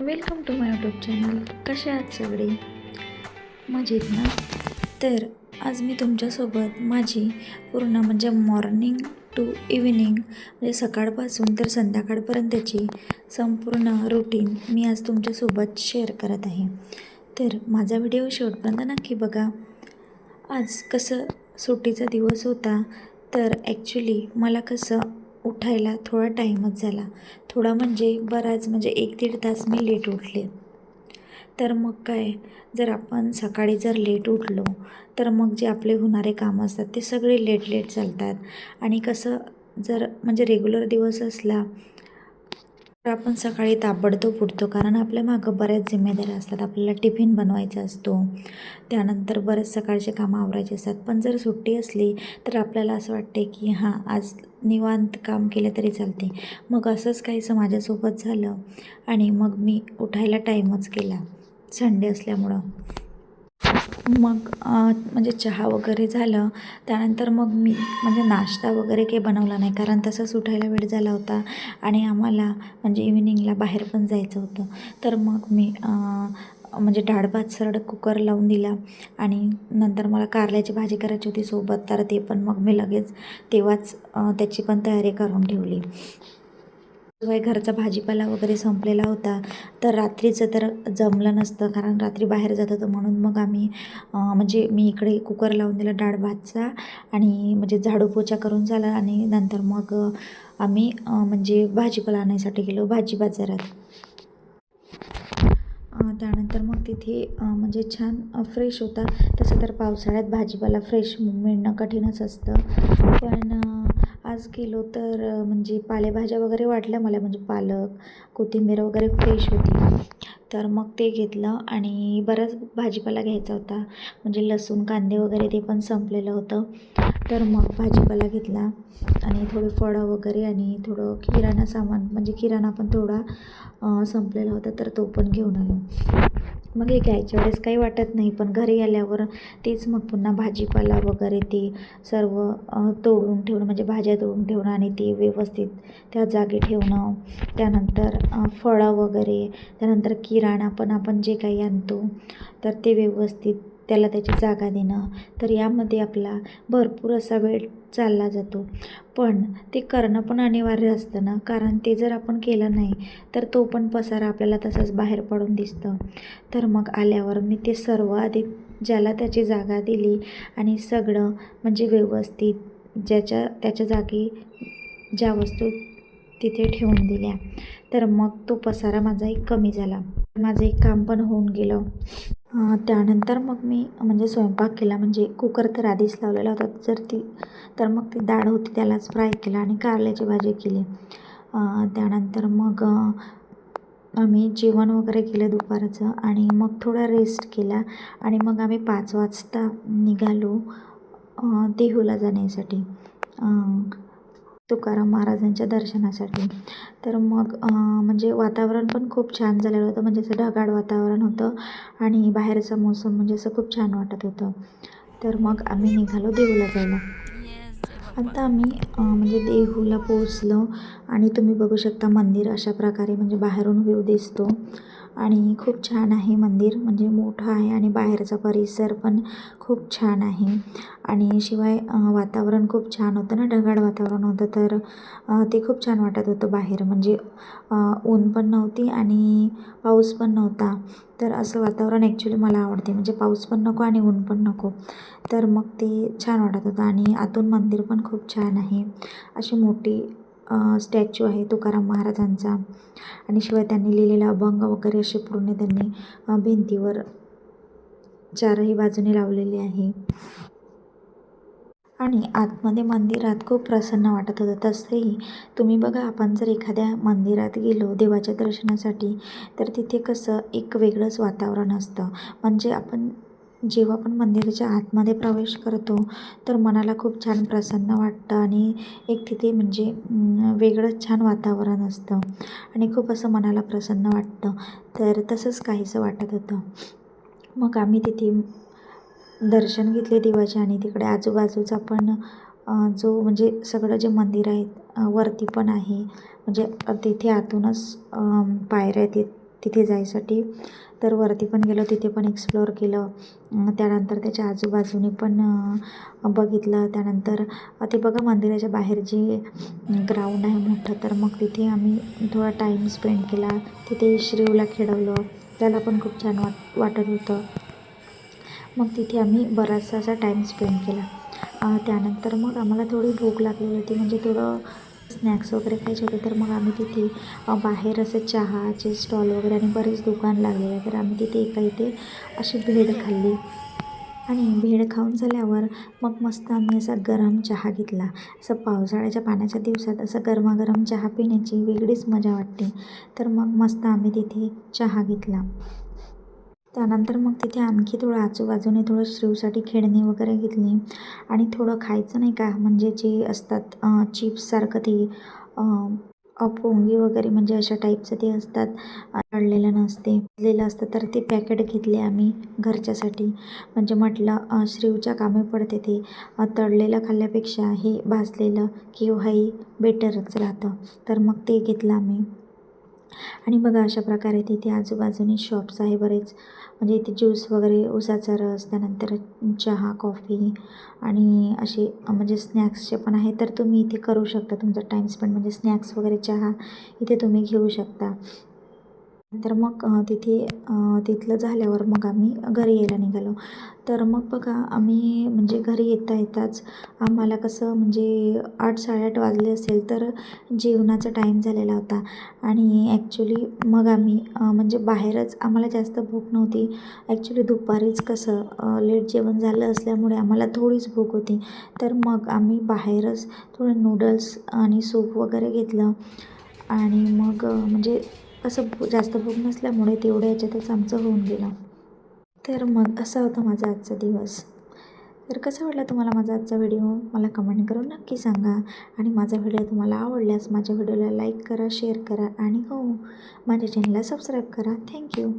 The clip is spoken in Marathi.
Welcome to my YouTube channel. कशा आहात सगळे? मजेत ना? तर आज मी तुमच्यासोबत माझी पूर्ण म्हणजे मॉर्निंग टू इव्हिनिंग म्हणजे सकाळपासून तर संध्याकाळपर्यंतची संपूर्ण रुटीन मी आज तुमच्यासोबत शेअर करत आहे. तर माझा व्हिडिओ शेवटपर्यंत नक्की बघा. आज कसं सुट्टीचा दिवस होता, तर ॲक्च्युली मला कसं उठायला थोडा टाईमच झाला. थोडा म्हणजे बराच म्हणजे 1-1.5 तास मी लेट उठले. तर मग काय, जर आपण सकाळी जर लेट उठलो तर मग जे आपले होणारे कामं असतात ते सगळे लेट चालतात. आणि कसं जर म्हणजे रेग्युलर दिवस असला तर आपण सकाळी ताबडतोब उठतो, कारण आपल्या मागं बऱ्याच जिम्मेदाऱ्या असतात. आपल्याला टिफिन बनवायचा असतो, त्यानंतर बरेच सकाळचे कामं आवरायचे असतात. पण जर सुट्टी असली तर आपल्याला असं वाटते की हां, आज निवांत काम केलं तरी चालते. मग असंच काहीसं माझ्यासोबत झालं आणि मग मी उठायला टाईमच केला संडे असल्यामुळं. मग म्हणजे चहा वगैरे झालं, त्यानंतर मग मी म्हणजे नाश्ता वगैरे काही बनवला नाही, कारण तसंच उठायला वेळ झाला होता आणि आम्हाला म्हणजे इव्हिनिंगला बाहेर पण जायचं होतं. तर मग मी म्हणजे डाळ भात सरळ कुकर लावून दिला आणि नंतर मला कारल्याची भाजी करायची होती सोबत, तर ते पण मग मी लगेच तेव्हाच त्याची पण तयारी करून ठेवली. शिवाय घरचा भाजीपाला वगैरे संपलेला होता, तर रात्रीचं तर जमलं नसतं, कारण रात्री बाहेर जात होतं. म्हणून मग आम्ही म्हणजे मी इकडे कुकर लावून दिला डाळ भातचा आणि म्हणजे झाडू पोछा करून झाला आणि नंतर मग आम्ही म्हणजे भाजीपाला आणायसाठी गेलो भाजी बाजारात. त्यानंतर मग तिथे म्हणजे छान फ्रेश होता. तसं तर पावसाळ्यात भाजीपाला फ्रेश मिळणं कठीणच असतं, पण आज गेलो तर म्हणजे पालेभाज्या वगैरे वाटल्या मला, म्हणजे पालक, कोथिंबीर वगैरे फ्रेश होती. तर मग ते घेतलं आणि बराच भाजीपाला घ्यायचा होता, म्हणजे लसूण, कांदे वगैरे ते पण संपलेलं होतं. तर मग भाजीपाला घेतला आणि थोडी फळं वगैरे आणि थोडं किराणा सामान, म्हणजे किराणा पण थोडा संपलेला होता, तर तो पण घेऊन आलो. मग हे घ्यायच्या वेळेस काही वाटत नाही, पण घरी आल्यावर तेच मग पुन्हा भाजीपाला वगैरे ते सर्व तोडून ठेवणं, म्हणजे भाज्या तोडून ठेवणं आणि ते व्यवस्थित त्या जागी ठेवणं. त्यानंतर फळं वगैरे, त्यानंतर किराणा पण आपण जे काही आणतो तर ते व्यवस्थित त्याला त्याची जागा देणं. तर यामध्ये आपला भरपूर असा वेळ चालला जातो, पण ते करणं पण अनिवार्य असतं ना, कारण ते जर आपण केलं नाही तर तो पण पसारा आपल्याला तसंच बाहेर पडून दिसतं. तर मग आल्यावर मी ते सर्व आधी ज्याला त्याची जागा दिली आणि सगळं म्हणजे व्यवस्थित ज्याच्या त्याच्या जागी ज्या वस्तू तिथे ठेवून दिल्या, तर मग तो पसारा माझा एक कमी झाला, माझं एक काम पण होऊन गेलं. त्यानंतर मग मी म्हणजे स्वयंपाक केला, म्हणजे कुकर तर आधीच लावलेला होता, तर मग ती डाळ होती त्यालाच फ्राय केला आणि कारल्याची भाजी केली. त्यानंतर मग आम्ही जेवण वगैरे केलं दुपारचं आणि मग थोडा रेस्ट केला आणि मग आम्ही 5 वाजता निघालो देहूला जाण्यासाठी, तुकाराम महाराजांच्या दर्शनासाठी. तर मग म्हणजे वातावरण पण खूप छान झालेलं होतं, म्हणजे असं ढगाळ वातावरण होतं आणि बाहेरचं मोसम म्हणजे असं खूप छान वाटत होतं. तर मग आम्ही निघालो देहूला जायला. आता आम्ही म्हणजे देहूला पोहोचलो आणि तुम्ही बघू शकता मंदिर अशा प्रकारे म्हणजे बाहेरून व्ह्यू दिसतो आणि खूप छान आहे मंदिर, म्हणजे मोठं आहे आणि बाहेरचा परिसर पण खूप छान आहे. आणि शिवाय वातावरण खूप छान होतं ना, ढगाळ वातावरण होतं, तर ते खूप छान वाटत होतं बाहेर, म्हणजे ऊन पण नव्हती आणि पाऊस पण नव्हता. तर असं वातावरण ॲक्च्युली मला आवडते, म्हणजे पाऊस पण नको आणि ऊन पण नको. तर मग ते छान वाटत होतं आणि आतून मंदिर पण खूप छान आहे. अशी मोठी स्टॅच्यू आहे तुकाराम महाराजांचा आणि शिवाय त्यांनी लिहिलेला अभंग वगैरे असे पूर्ण त्यांनी भिंतीवर चारही बाजूने लावलेले आहे. आणि आतमध्ये मंदिरात खूप प्रसन्न वाटत होतं. तसंही तुम्ही बघा, आपण जर एखाद्या मंदिरात गेलो देवाच्या दर्शनासाठी, तर तिथे कसं एक वेगळंच वातावरण असतं. म्हणजे आपण जेव्हा पण मंदिराच्या आतमध्ये प्रवेश करतो तर मनाला खूप छान प्रसन्न वाटतं आणि एक तिथे म्हणजे वेगळंच छान वातावरण असतं आणि खूप असं मनाला प्रसन्न वाटतं. तर तसंच काहीसं वाटत होतं. मग आम्ही तिथे दर्शन घेतले देवाचे आणि तिकडे आजूबाजूचा पण जो म्हणजे सगळं जे मंदिर आहेत वरती पण आहे, म्हणजे तिथे आतूनच पायऱ्या आहेत तिथे जायसाठी. तर वरती पण गेलो, तिथे पण एक्सप्लोअर केलं. त्यानंतर त्याच्या आजूबाजूने पण बघितलं. त्यानंतर ते बघा मंदिराच्या बाहेर जे ग्राउंड आहे मोठं, तर मग तिथे आम्ही थोडा टाईम स्पेंड केला. तिथे श्रीवला खेळवलं, त्याला पण खूप छान वाटत होतं. मग तिथे आम्ही बराचसा असा टाईम स्पेंड केला. त्यानंतर मग आम्हाला थोडी भूक लागलेली होती, म्हणजे थोडं स्नॅक्स वगैरे खायचे होते. तर मग आम्ही तिथे बाहेर असं चहाचे स्टॉल वगैरे आणि बरेच दुकान लागलेले, तर आम्ही तिथे एका इथे अशी भेळ खाल्ली. आणि भेळ खाऊन झाल्यावर मग मस्त आम्ही असा गरम चहा घेतला. असं पावसाळ्याच्या पाण्याच्या दिवसात असं गरमागरम चहा पिण्याची वेगळीच मजा वाटते. तर मग मस्त आम्ही तिथे चहा घेतला. त्यानंतर मग तिथे आणखी थोडं आजूबाजूने थोडं श्रीवसाठी खेळणी वगैरे घेतली आणि थोडं खायचं नाही का, म्हणजे जे असतात चिप्ससारखं ते पोंगी वगैरे, म्हणजे अशा टाईपचं ते असतात. तळलेलं नसते, भाजलेलं असतं. तर ते पॅकेट घेतले आम्ही घरच्यासाठी, म्हणजे म्हटलं श्रीवच्या कामे पडते ते. तळलेलं खाल्ल्यापेक्षा हे भाजलेलं केव्हाही बेटरच राहतं. तर मग ते घेतलं आम्ही. आणि बघा अशा प्रकारे तिथे आजूबाजूने शॉप्स आहे बरेच, म्हणजे इथे ज्यूस वगैरे, उसाचा रस, त्यानंतर चहा, कॉफी आणि असे म्हणजे स्नॅक्सचे पण आहे. तर तुम्ही इथे करू शकता तुमचा टाईम स्पेंड, म्हणजे स्नॅक्स वगैरे, चहा इथे तुम्ही घेऊ शकता. तर मग तिथलं झाल्यावर मग आम्ही घरी यायला निघालो. तर मग बघा आम्ही म्हणजे घरी येताच आम्हाला कसं, म्हणजे 8-8:30 वाजले असेल, तर जेवणाचा टाईम झालेला होता. आणि ॲक्च्युली मग आम्ही म्हणजे बाहेरच, आम्हाला जास्त भूक नव्हती. ॲक्च्युली दुपारीच कसं लेट जेवण झालं असल्यामुळे आम्हाला थोडीच भूक होती. तर मग आम्ही बाहेरच थोडं नूडल्स आणि सूप वगैरे घेतलं. आणि मग म्हणजे असं जास्त भूक नसल्यामुळे तेवढ्या ह्याच्यातच आमचं होऊन गेलं. तर मग असा होता माझा आजचा दिवस. तर कसा वाटला तुम्हाला माझा आजचा व्हिडिओ, मला कमेंट करून नक्की सांगा. आणि माझा व्हिडिओ तुम्हाला आवडल्यास माझ्या व्हिडिओला लाईक करा, शेअर करा आणि हो, माझ्या चॅनलला सबस्क्राईब करा. थँक्यू.